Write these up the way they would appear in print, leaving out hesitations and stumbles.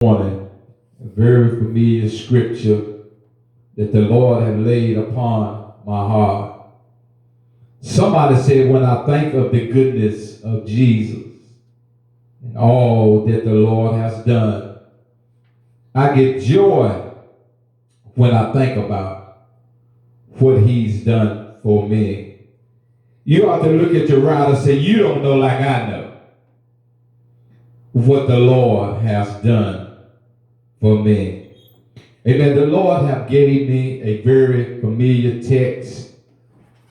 Morning, a very familiar scripture that the Lord had laid upon my heart. Somebody said, when I think of the goodness of Jesus and all that the Lord has done, I get joy when I think about what he's done for me. You ought to look at your right and say, you don't know like I know what the Lord has done for me. Amen. The Lord have gave me a very familiar text,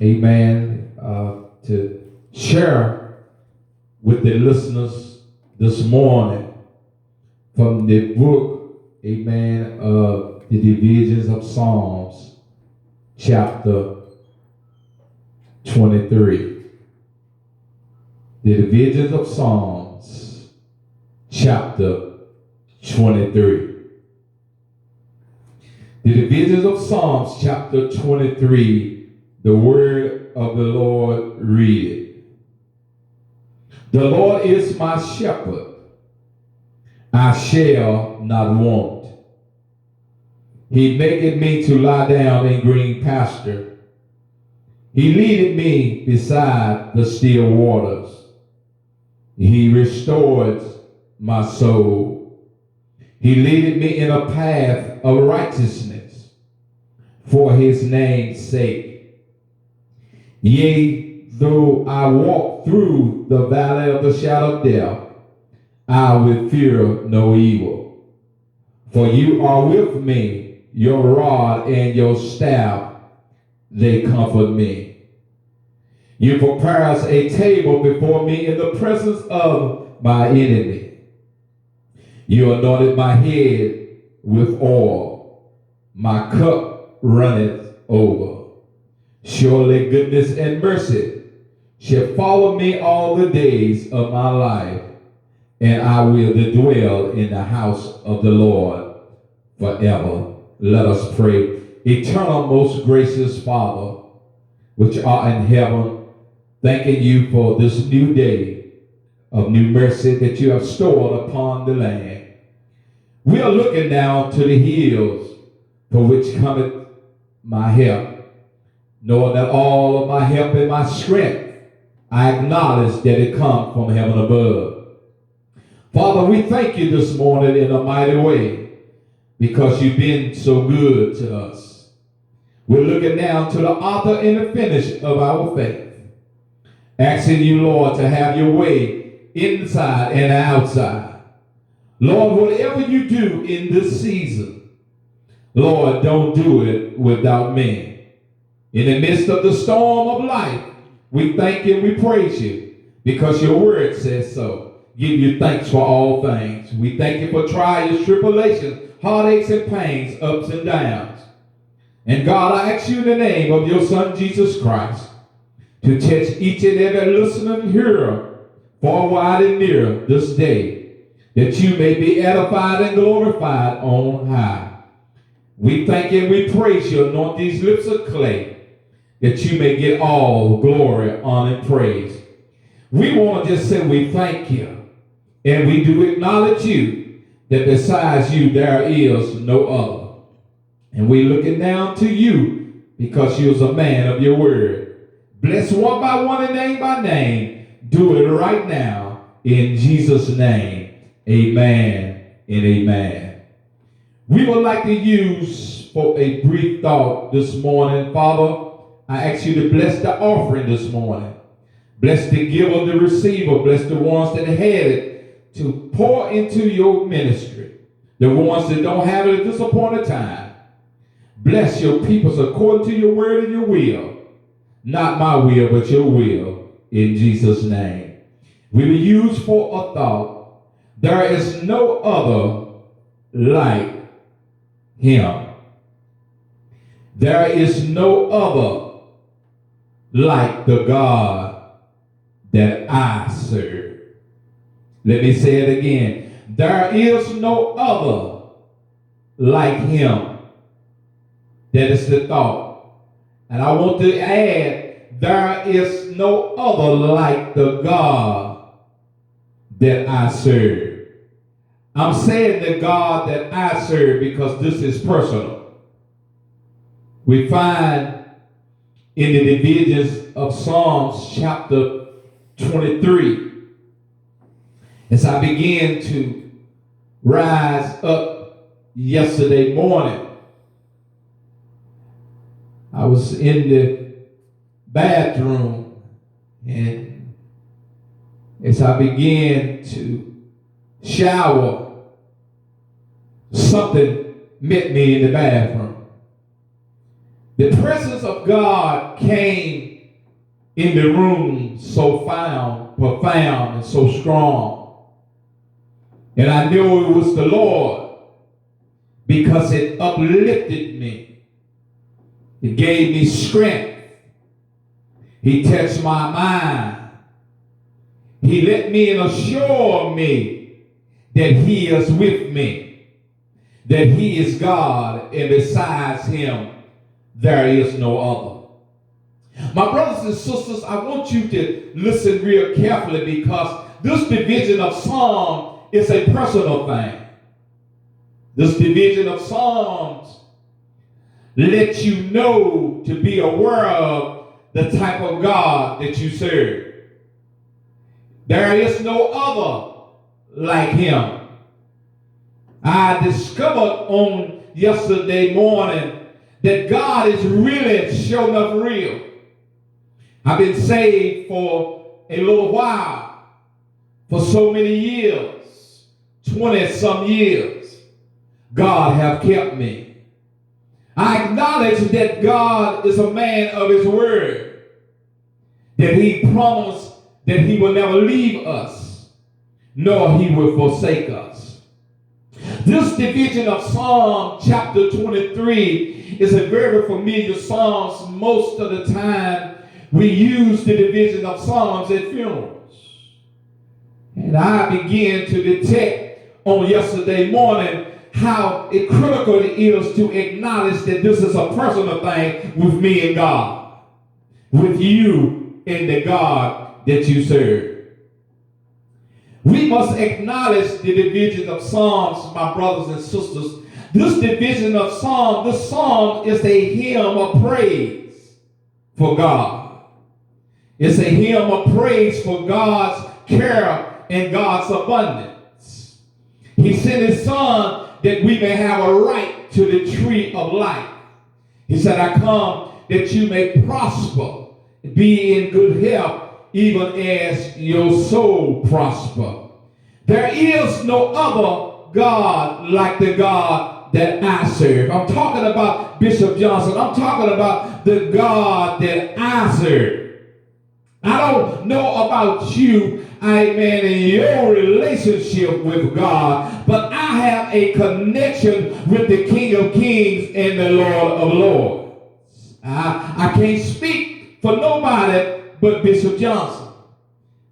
amen, to share with the listeners this morning from the book, amen, of the divisions of Psalms, chapter 23. The divisions of Psalms, chapter 23. The divisions of Psalms chapter 23, the word of the Lord read. The Lord is my shepherd, I shall not want. He maketh me to lie down in green pasture. He leadeth me beside the still waters. He restores my soul. He leadeth me in a path of righteousness for his name's sake. Yea, though I walk through the valley of the shadow of death, I will fear no evil. For you are with me, your rod and your staff, they comfort me. You prepare a table before me in the presence of my enemy. You anointed my head with oil. My cup runneth over. Surely goodness and mercy shall follow me all the days of my life, and I will dwell in the house of the Lord forever. Let us pray. Eternal, most gracious Father, which art in heaven, thanking you for this new day of new mercy that you have stored upon the land. We are looking down to the hills for which cometh my help, knowing that all of my help and my strength, I acknowledge that it comes from heaven above. Father, we thank you this morning in a mighty way because you've been so good to us. We're looking down to the author and the finish of our faith, asking you, Lord, to have your way inside and outside. Lord, whatever you do in this season, Lord, don't do it without me. In the midst of the storm of life, we thank you and we praise you because your word says so. Give you thanks for all things. We thank you for trials, tribulations, heartaches and pains, ups and downs. And God, I ask you in the name of your Son, Jesus Christ, to touch each and every listener and hearer, far wide and near this day, that you may be edified and glorified on high. We thank you and we praise you. Anoint these lips of clay, that you may get all glory, honor, and praise. We want to just say we thank you, and we do acknowledge you, that besides you there is no other. And we're looking down to you because you're a man of your word. Bless one by one and name by name. Do it right now in Jesus' name. Amen and amen. We would like to use for a brief thought this morning. Father, I ask you to bless the offering this morning. Bless the giver, the receiver. Bless the ones that had it to pour into your ministry. The ones that don't have it at this appointed time. Bless your peoples according to your word and your will. Not my will, but your will. In Jesus' name. We will use for a thought. There is no other like him. There is no other like the God that I serve. Let me say it again. There is no other like him. That is the thought. And I want to add, there is no other like the God that I serve. I'm saying the God that I serve because this is personal. We find in the divisions of Psalms chapter 23, as I began to rise up yesterday morning, I was in the bathroom, and as I began to shower, something met me in the bathroom. The presence of God came in the room so profound, and so strong. And I knew it was the Lord because it uplifted me. It gave me strength. He touched my mind. He let me and assure me that He is with me, that He is God, and besides Him, there is no other. My brothers and sisters, I want you to listen real carefully because this division of Psalm is a personal thing. This division of Psalms let you know to be aware of the type of God that you serve. There is no other like Him. I discovered on yesterday morning that God is really showing up real. I've been saved for a little while, for so many years, 20-some years. God have kept me. I acknowledge that God is a man of His word, that He promised that He will never leave us, nor He will forsake us. This division of Psalm chapter 23 is a very familiar Psalm. Most of the time, we use the division of Psalms at funerals. And I began to detect on yesterday morning how it critical it is to acknowledge that this is a personal thing with me and God, with you and the God that you serve. We must acknowledge the division of Psalms, my brothers and sisters. This division of Psalm, this psalm is a hymn of praise for God. It's a hymn of praise for God's care and God's abundance. He sent His Son that we may have a right to the tree of life. He said, I come that you may prosper, be in good health, even as your soul prosper. There is no other God like the God that I serve. I'm talking about Bishop Johnson. I'm talking about the God that I serve. I don't know about you, amen, in your relationship with God, but I have a connection with the King of Kings and the Lord of Lords. I can't speak for nobody but Bishop Johnson.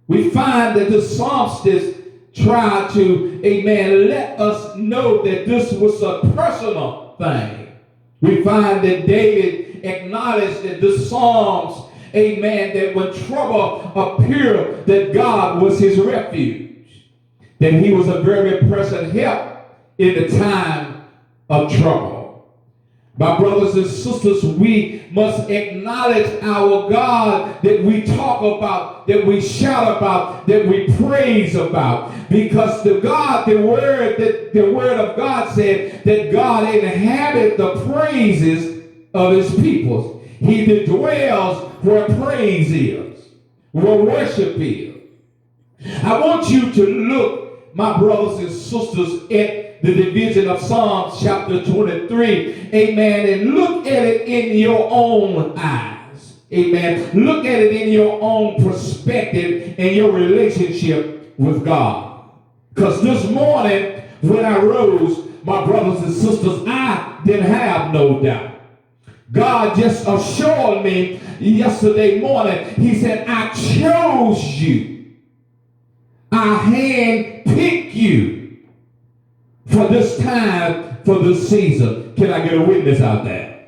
We find that the psalmist tried to, amen, let us know that this was a personal thing. We find that David acknowledged that the Psalms, amen, that when trouble appeared, that God was his refuge, that He was a very present help in the time of trouble. My brothers and sisters, we must acknowledge our God that we talk about, that we shout about, that we praise about, because the word of God said that God inhabits the praises of His people. He that dwells where praise is, where worship is. I want you to look, my brothers and sisters, at the division of Psalms chapter 23, amen, and look at it in your own eyes, amen. Look at it in your own perspective and your relationship with God. Because this morning, when I rose, my brothers and sisters, I didn't have no doubt. God just assured me yesterday morning. He said, I chose you. I handpicked you for this time, for this season. Can I get a witness out there?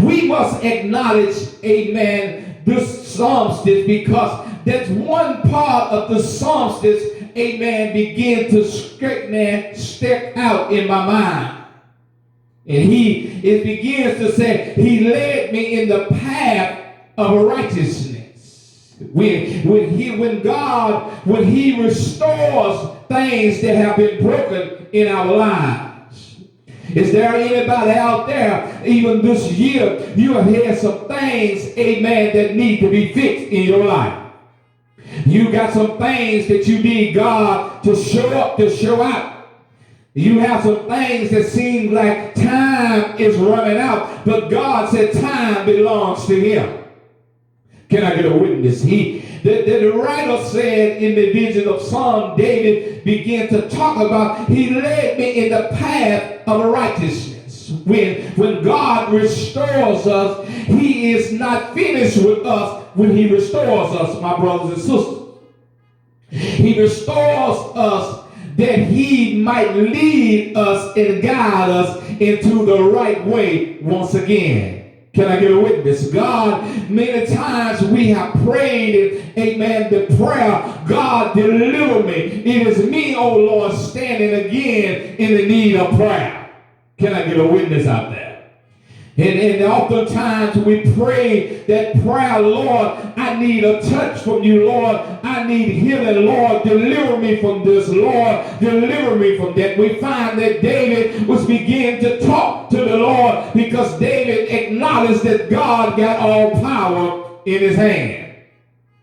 We must acknowledge, amen, this psalmist, because that's one part of the psalmist, amen, began to step out in my mind. And it begins to say, he led me in the path of righteousness. When he restores things that have been broken in our lives. Is there anybody out there, even this year, you have had some things, amen, that need to be fixed in your life? You got some things that you need God to show up, to show out. You have some things that seem like time is running out, but God said time belongs to him. Can I get a witness? The writer said in the vision of Psalm, David began to talk about, he led me in the path of righteousness. When God restores us, he is not finished with us when he restores us, my brothers and sisters. He restores us that he might lead us and guide us into the right way once again. Can I get a witness? God, many times we have prayed, amen, the prayer, God, deliver me. It is me, oh Lord, standing again in the need of prayer. Can I get a witness out there? And oftentimes we pray that prayer, Lord, I need a touch from you, Lord. I need healing, Lord. Deliver me from this, Lord. Deliver me from that. We find that David was beginning to talk to the Lord because David acknowledged that God got all power in his hand.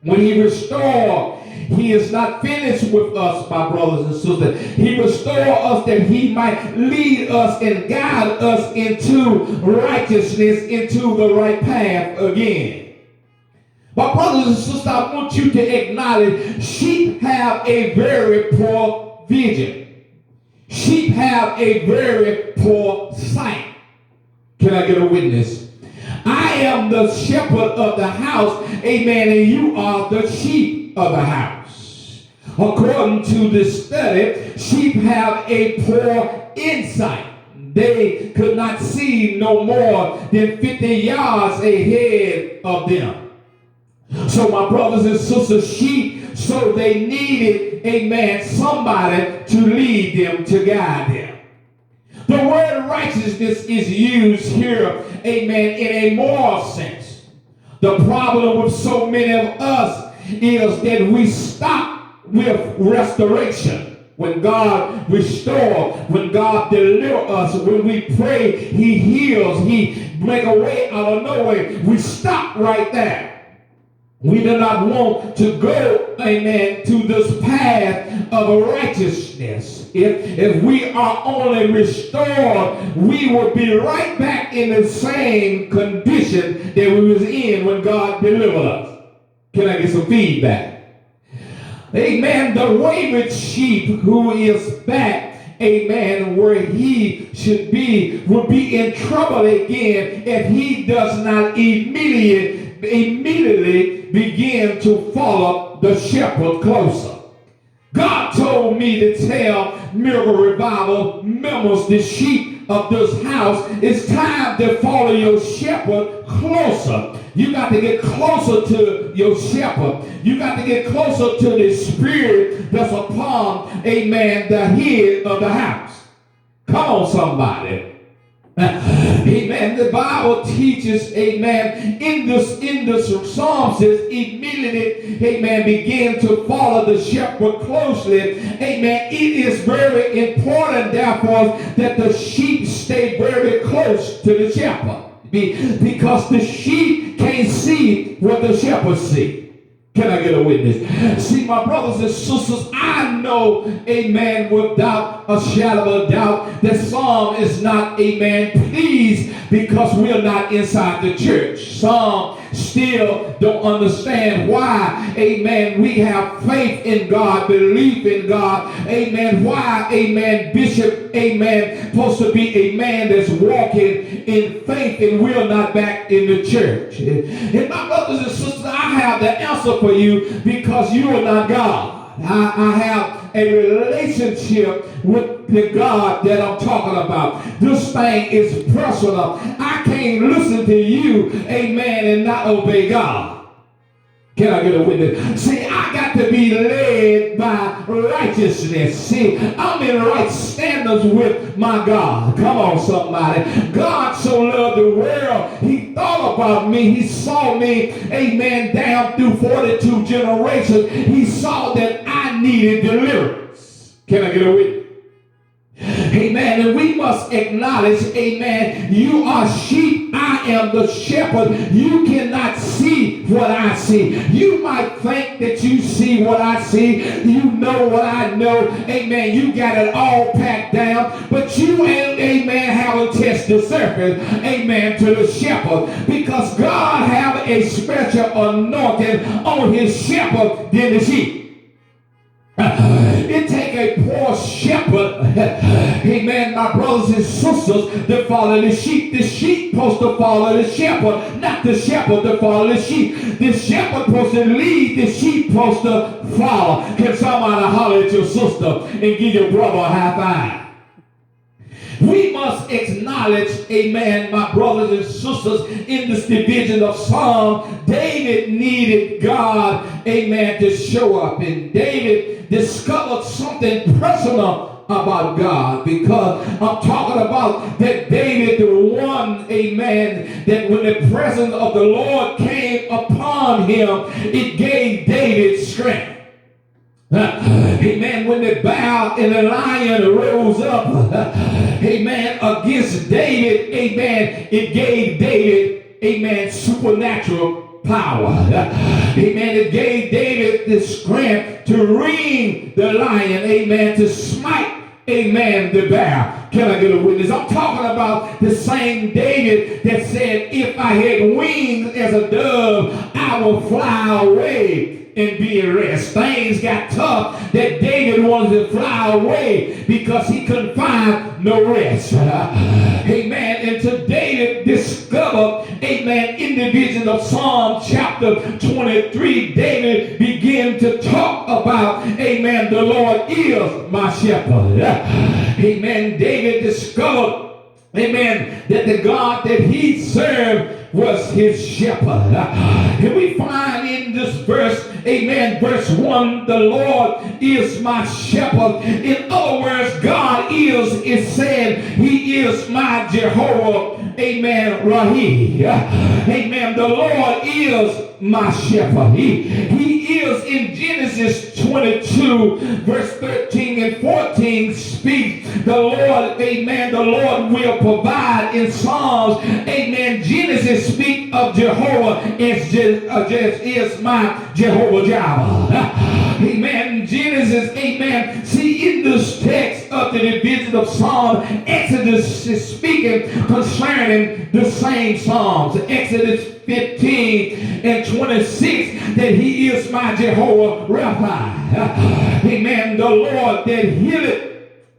When he restored, he is not finished with us, my brothers and sisters. He restored us that he might lead us and guide us into righteousness, into the right path again. My brothers and sisters, I want you to acknowledge sheep have a very poor vision. Sheep have a very poor sight. Can I get a witness? I am the shepherd of the house, amen, and you are the sheep of the house. According to this study, sheep have a poor insight. They could not see no more than 50 yards ahead of them. So my brothers and sisters, sheep, so they needed, amen, somebody to lead them, to guide them. The word righteousness is used here, amen, in a moral sense. The problem with so many of us is that we stop with restoration. When God restores, when God delivers us, when we pray, he heals, he makes a way out of no way. We stop right there. We do not want to go, amen, to this path of righteousness. If we are only restored, we will be right back in the same condition that we was in when God delivered us. Can I get some feedback? Amen. The wayward sheep who is back, amen, where he should be, will be in trouble again if he does not immediately begin to follow the shepherd closer. God told me to tell Miracle Revival members, the sheep of this house, it's time to follow your shepherd closer. You got to get closer to your shepherd. You got to get closer to the spirit that's upon, amen, the head of the house. Come on, somebody. Amen. The Bible teaches, amen, in this Psalm says, immediately, amen, begin to follow the shepherd closely. Amen. It is very important, therefore, that the sheep stay very close to the shepherd. Because the sheep can't see what the shepherd sees. Can I get a witness? See, my brothers and sisters, I know, amen, without a shadow of doubt, that some is not, amen, pleased because we're not inside the church. Some still don't understand why, amen, we have faith in God, belief in God, amen, why, amen, Bishop, amen, supposed to be a man that's walking in faith and we're not back in the church. And my brothers and sisters, I have the answer for you because you are not God. I have a relationship with the God that I'm talking about. This thing is personal. I can't listen to you, amen, and not obey God. Can I get a witness? See, I I got to be led by righteousness. See, I'm in right standards with my God. Come on, somebody. God so loved the world, he thought about me. He saw me, amen, down through 42 generations. He saw that I needed deliverance. Can I get a witness? Amen. And we must acknowledge, amen, you are sheep, I am the shepherd. You cannot see what I see. You might think that you see what I see. You know what I know. Amen. You got it all packed down. But you ain't, amen, haven't tested the surface, amen, to the shepherd. Because God have a special anointing on his shepherd than the sheep. It take a poor shepherd, amen, my brothers and sisters, to follow the sheep. The sheep supposed to follow the shepherd, not the shepherd to follow the sheep. The shepherd supposed to lead, the sheep supposed to follow. Can somebody holler at your sister and give your brother a high five? We must acknowledge, amen, my brothers and sisters, in this division of Psalm, David needed God, amen, to show up. And David discovered something personal about God, because I'm talking about that David, the one, amen, that when the presence of the Lord came upon him, it gave David strength. Amen. When the bear and the lion rose up, amen, against David, amen, it gave David, amen, supernatural power. Amen. It gave David the strength to ring the lion, amen, to smite, amen, the bear. Can I get a witness? I'm talking about the same David that said, if I had wings as a dove, I will fly away and be at rest. Things got tough that David wanted to fly away because he couldn't find no rest. Amen. And to David discovered, amen, in the vision of Psalm chapter 23, David began to talk about, amen, the Lord is my shepherd. Amen. David discovered, amen, that the God that he served was his shepherd. And we find in this verse, amen, verse 1, the Lord is my shepherd. In other words, God is saying he is my Jehovah, amen, Rahi. Amen. The Lord is my shepherd. He is in Genesis 22, verse 13 and 14 speaks, the Lord, amen, the Lord will provide. In Psalms, amen, Genesis speak of Jehovah as is my Jehovah Jireh. Amen. Genesis, amen. See, in this text of the division of Psalm, Exodus is speaking concerning the same Psalms. Exodus 15 and 26, that he is my Jehovah Rapha. Amen. The Lord that healeth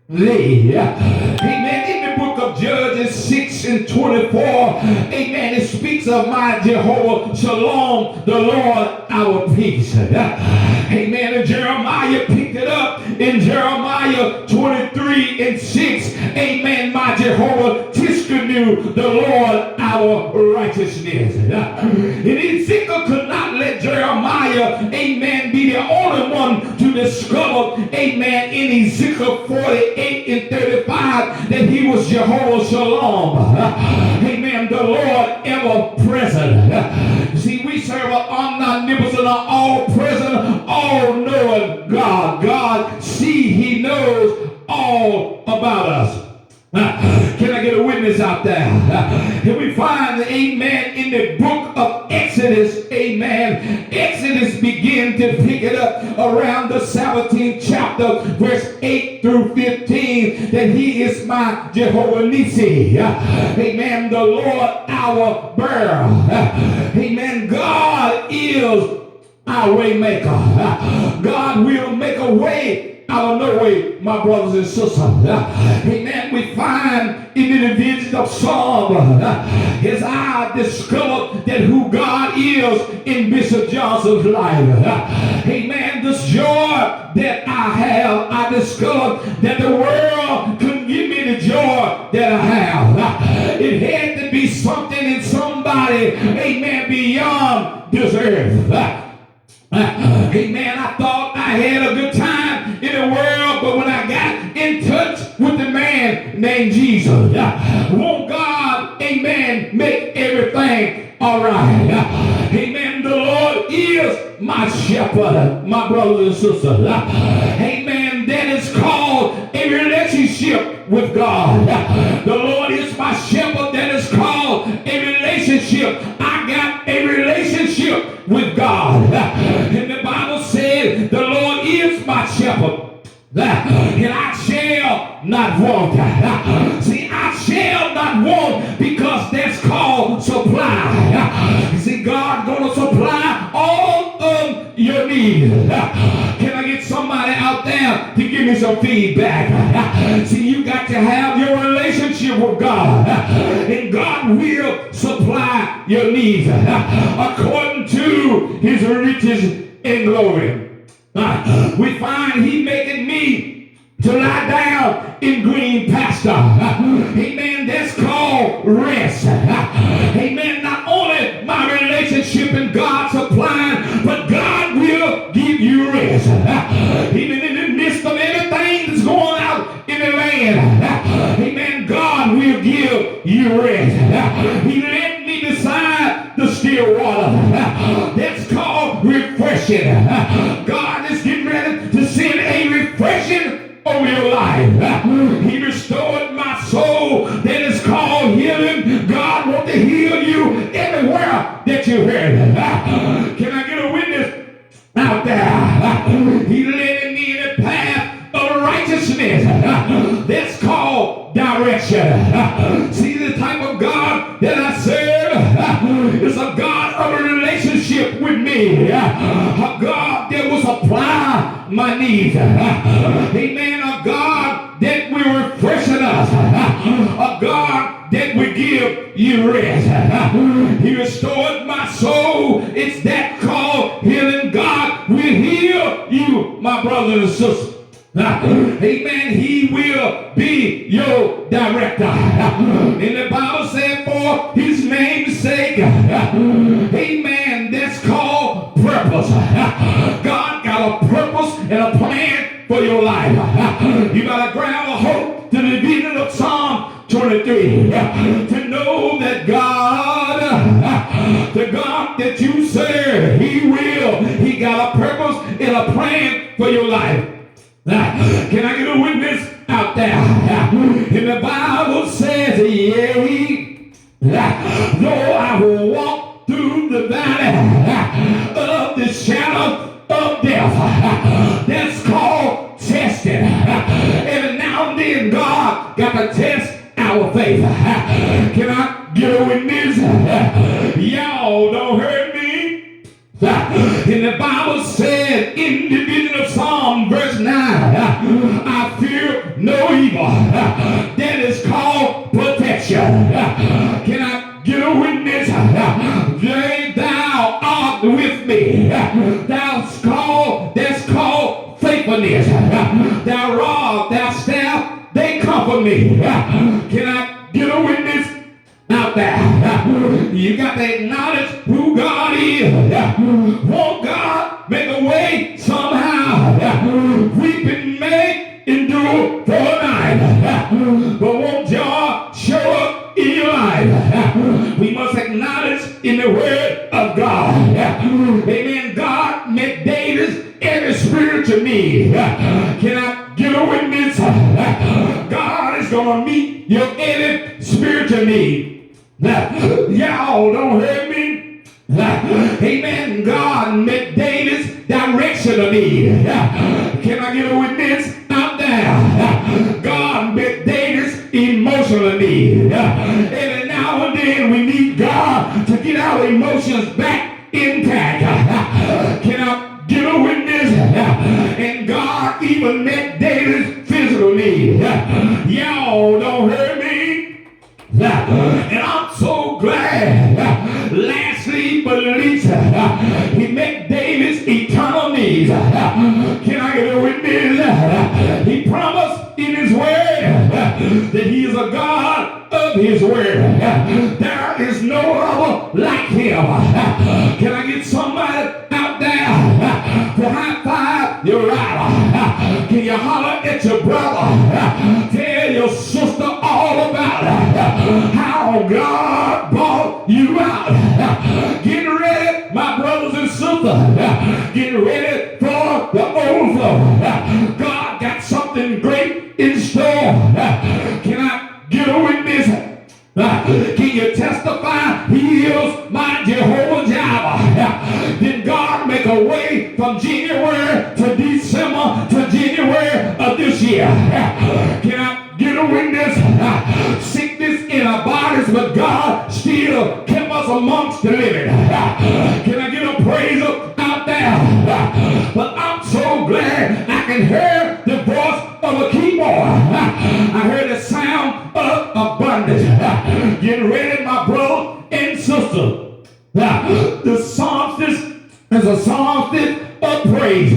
thee. Amen. In the book of Judges 6 and 24, amen, it speaks of my Jehovah Shalom, the Lord our peace. Amen. And Jeremiah picked it up in Jeremiah 23 and 6. Amen. My Jehovah Tiskanu, the Lord our righteousness. And Ezekiel could not let Jeremiah, amen, be the only one to discover, amen, in Ezekiel 48 and 35 that he was Jehovah Shalom. Amen. The Lord ever present. See, we serve an omnipotent, all present, all knowing God. God see, he knows all about us. Can I get a witness out there? And we find, amen, in the book of Exodus, amen, Exodus begin to pick it up around the 17th chapter, verse 8 through 15, that he is my Jehovah Nissi. Amen. The Lord our bearer. Amen. God is our way maker. God will make a way out of no way, my brothers and sisters. Amen. We find in the division of Psalm, as I discovered that who God is in Bishop Johnson's life. Amen. This joy that I have, I discovered that the world couldn't give me the joy that I have. It had to be something in somebody, amen, beyond this earth. Amen. I thought I had a good time in the world, but when I got in touch with the man named Jesus, won't God, amen, make everything all right? Amen. The Lord is my shepherd, my brothers and sisters. Amen. That is called a relationship with God. The Lord is my shepherd. That is called a relationship. I got a relationship with God. And the Bible said the Lord is my shepherd. And I shall not want. See, I shall not want because that's called supply. You see, God's going to supply all of your needs. Can I get somebody out there to give me some feedback? See, you got to have your relationship with God, and God will supply your needs according to his riches and glory. We find he making me to lie down in green pasture. Amen. That's called rest. Amen. Not only my relationship and God supplying, but God will give you rest. Even in the midst of everything that's going out in the land. Amen. God will give you rest. He led me beside the still water. That's called refreshing. God is getting ready to send a refreshing over your life. He restored my soul. That is called healing. God wants to heal you everywhere that you heard. Can I get a witness out there? He led me in the path of righteousness. That's called direction. See, the type of God that I serve is a God of a relationship with me. A God that will supply my needs. Amen. A God that will refresh us. A God that will give you rest. He restored my soul. It's that called healing. God will heal you, my brothers and sisters. Amen. He will be your director. And the Bible said for his name's sake. Amen. That's called purpose. God got a purpose and a plan for your life. You got to grab a hold to the beginning of Psalm 23 to know that God, the God that you serve, he got a purpose and a plan for your life. Can I get a witness out there? And the Bible says, yea, though I will walk through the valley of the shadow of death. That's called testing. Every now and then God got to test our faith. Can I get a witness? Y'all don't hurt me. And the Bible said in the beginning of Psalm verse 9, I fear no evil. That is called protection. Can I get a witness? Thou art with me. That's called faithfulness. Thou rod, thou staff, they comfort me. Can I get a witness out there? You got to acknowledge who God is. Won't God make a way somehow? Weeping may endure for a night, but won't joy show up in your life? We must acknowledge in the word of God. Amen. God met David's every spiritual need. Can I get a witness? God is going to meet your every spiritual need. Y'all don't hear me? Amen. God met David's directional need. Can I get a witness out there? God met David's emotional need. Every now and then we need God to get our emotions back intact. Can I get a witness? And God even met David's physical need. Y'all don't hear me? And I'm so glad, lastly but least, he met David's eternal needs. Can I get a witness? He promised in his word that he is a God of his word. There is no other like him. Can I get somebody out there high five your rider? Can you holler at your brother? Tell your sister all about how God brought you out. Get ready, my brothers and sisters. Get ready for the overflow. God got something great in store. Can I get a witness? Can you testify? He is my Jehovah Jireh. Did God make a way from January to December to January of this year? Can I get a witness? Sickness in our bodies, but God still kept us amongst the living. Can I get a praise out there? But I'm so glad I can hear the voice of a keyboard. I heard the sound of abundance. Get ready, my brother and sister. The Psalms is a psalm of praise.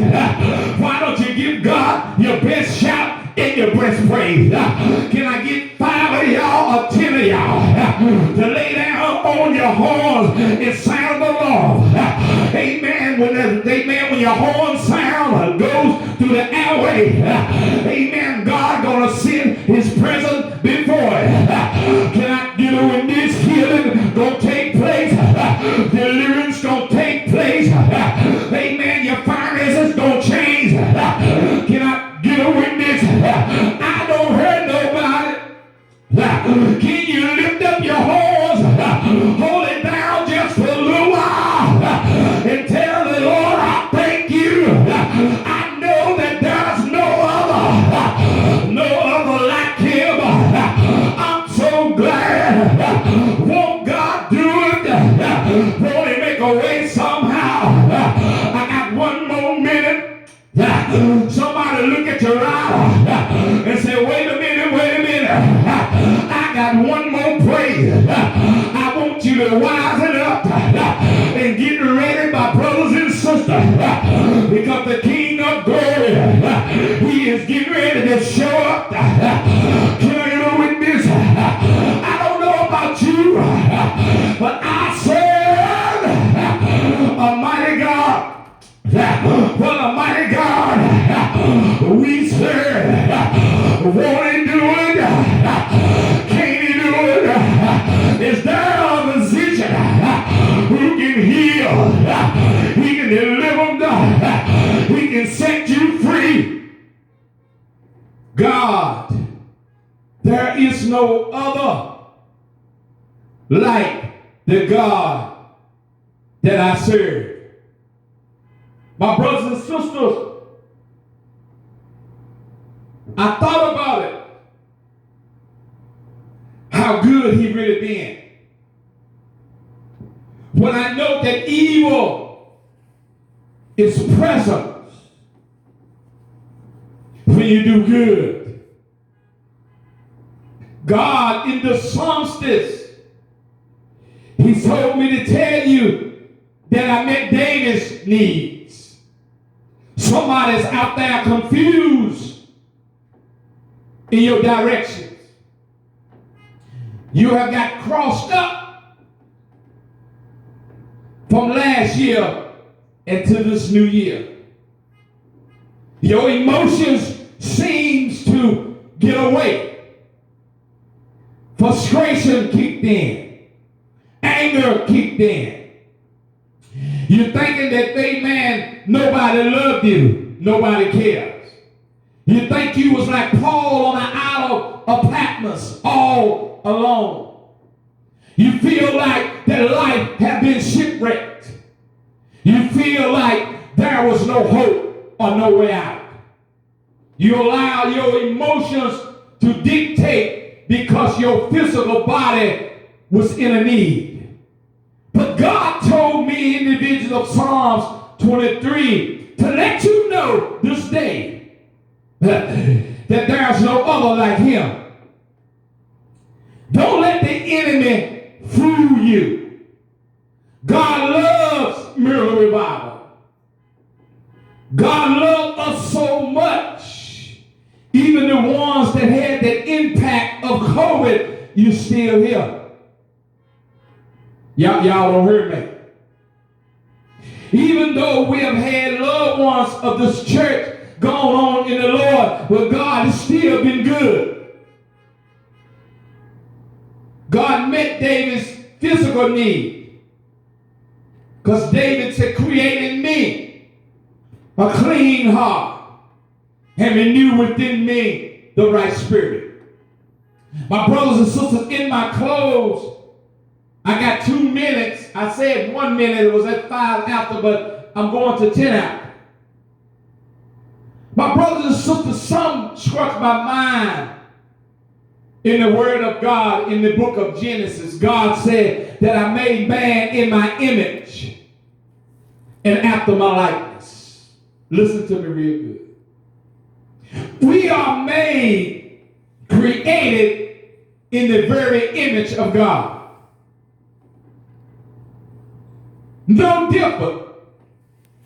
Why don't you give God your best shout and your best praise? Can I get 5 of y'all or 10 of y'all to lay down on your horns and sound the Lord? Amen. When your horn sound goes through the airway, amen, God gonna send his presence before it. Can I get a witness? Healing gonna take place. Deliverance gonna take place. Amen. Your finances gonna change. Can I get a witness? I don't hurt nobody. Can you lift up your horns? Hold it down just for a little while and tell the Lord, I thank you. I know that there's no other like him. I'm so glad. Won't God do it? Won't he make a way somehow? I got one more minute. Somebody look at your eye and say, wait a minute. I got one more praise. I want you to wise it up and get ready, my brothers and sisters, because the King of Glory, he is getting ready to show up. Can I get a witness? I don't know about you, but I serve a mighty God. What a mighty God we serve. Won't he do it? Can't he do it? Is there a physician who can heal? He can deliver. He can set you free. God, there is no other like the God that I serve. My brothers and sisters, I thought about it. How good he really been. When I know that evil is present when you do good. God in the Psalms, he told me to tell you that I met David's needs. Somebody's out there confused in your directions. You have got crossed up from last year into this new year. Your emotions seems to get away. Frustration kicked in. Anger kicked in. You're thinking that, man, nobody loved you. Nobody cares. You think you was like Paul on the Isle of Patmos, all alone. You feel like that life had been shipwrecked. You feel like there was no hope or no way out. You allow your emotions to dictate because your physical body was in a need. But God told me in the vision of Psalms 23 to let you know this day that there's no other like him. Don't let the enemy fool you. God loves Miracle Revival. God loved us so much. Even the ones that had the impact of COVID, you still here. Y'all don't hear me. Even though we have had loved ones of this church gone on in the Lord, but God has still been good. God met David's physical need, because David said, create in me a clean heart and renew within me the right spirit. My brothers and sisters, in my close, I got 2 minutes. I said 1 minute. It was at 5 after, but I'm going to 10 after. My brothers and sisters, some struck my mind in the Word of God in the book of Genesis. God said that I made man in my image and after my likeness. Listen to me real good. We are made, created in the very image of God. No different.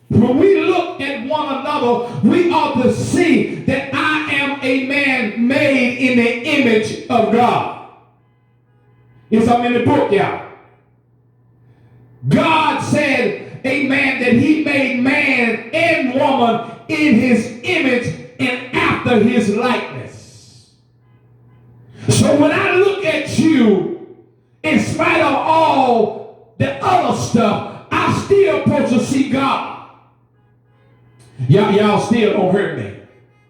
When we look at one another, we ought to see that I am a man made in the image of God. Yes, I'm in the book, y'all. God said, amen, that he made man and woman in his image and after his likeness. So when I look at you, in spite of all the other stuff, I still supposed to see God. Y'all still don't hurt me.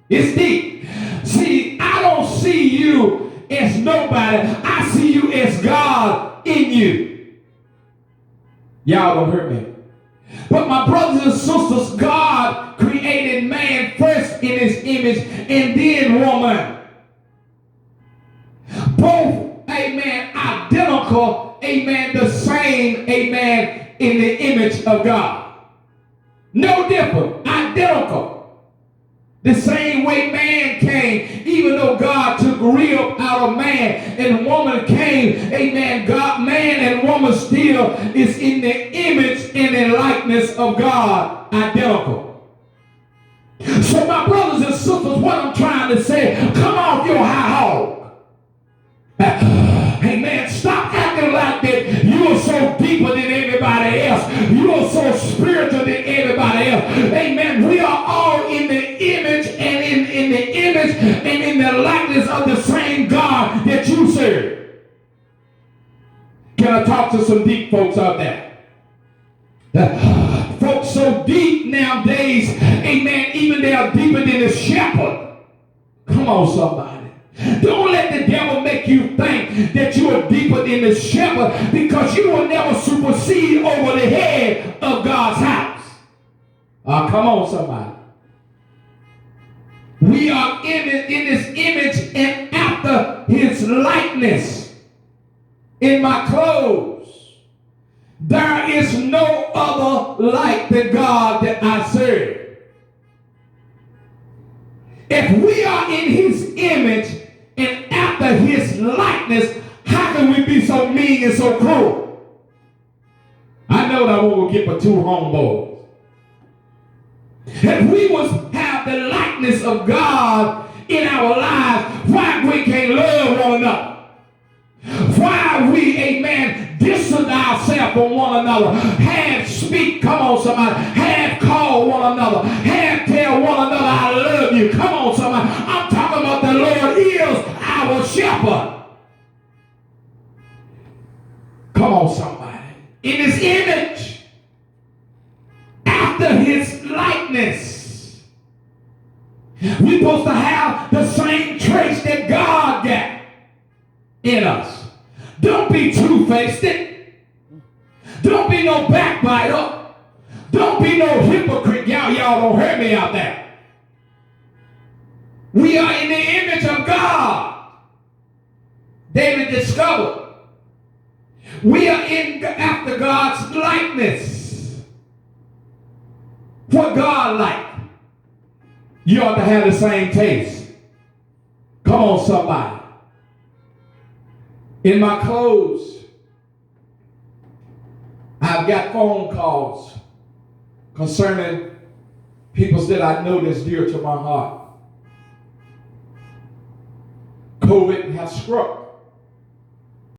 It's deep. See, I don't see you as nobody. I see you as God in you. Y'all don't hurt me. But my brothers and sisters, God created man first in his image and then woman. Both, amen, identical, amen, the same, amen, in the image of God. No different, identical. The same way man came, even though God took rib out of man and woman came, amen, God, man and woman still is in the image and the likeness of God, identical. So my brothers and sisters, what I'm trying to say, come off your high hog. Amen. Stop acting like that you are so deeper than everybody else. You are so spiritual than everybody else. Amen. We are all in the image and in the image and in the likeness of the same God that you serve. Can I talk to some deep folks out there? Folks so deep nowadays, amen, even they are deeper than the shepherd. Come on, somebody. Don't let the devil make you think that you are deeper than the shepherd, because you will never supersede over the head of God's house. Come on, somebody. We are in this image and after his likeness. In my clothes, there is no other like the God that I serve. If we are in his image and after his likeness, how can we be so mean and so cruel? I know that we will get for 2 homeboys. If we was have the likeness of God in our lives, why we can't love one another? Why we, amen, distance ourselves from one another? Have speak, come on somebody, have call one another, have tell one another I love you. Come on somebody. I'm talking about the Lord is our shepherd. Come on somebody. In his image, after his likeness. We're supposed to have the same traits that God got in us. Don't be two-faced. Don't be no backbiter. Don't be no hypocrite. Y'all don't hurt me out there. We are in the image of God. David discovered. We are after God's likeness. What God like. You ought to have the same taste. Come on, somebody. In my clothes, I've got phone calls concerning people that I know that's dear to my heart. COVID has struck.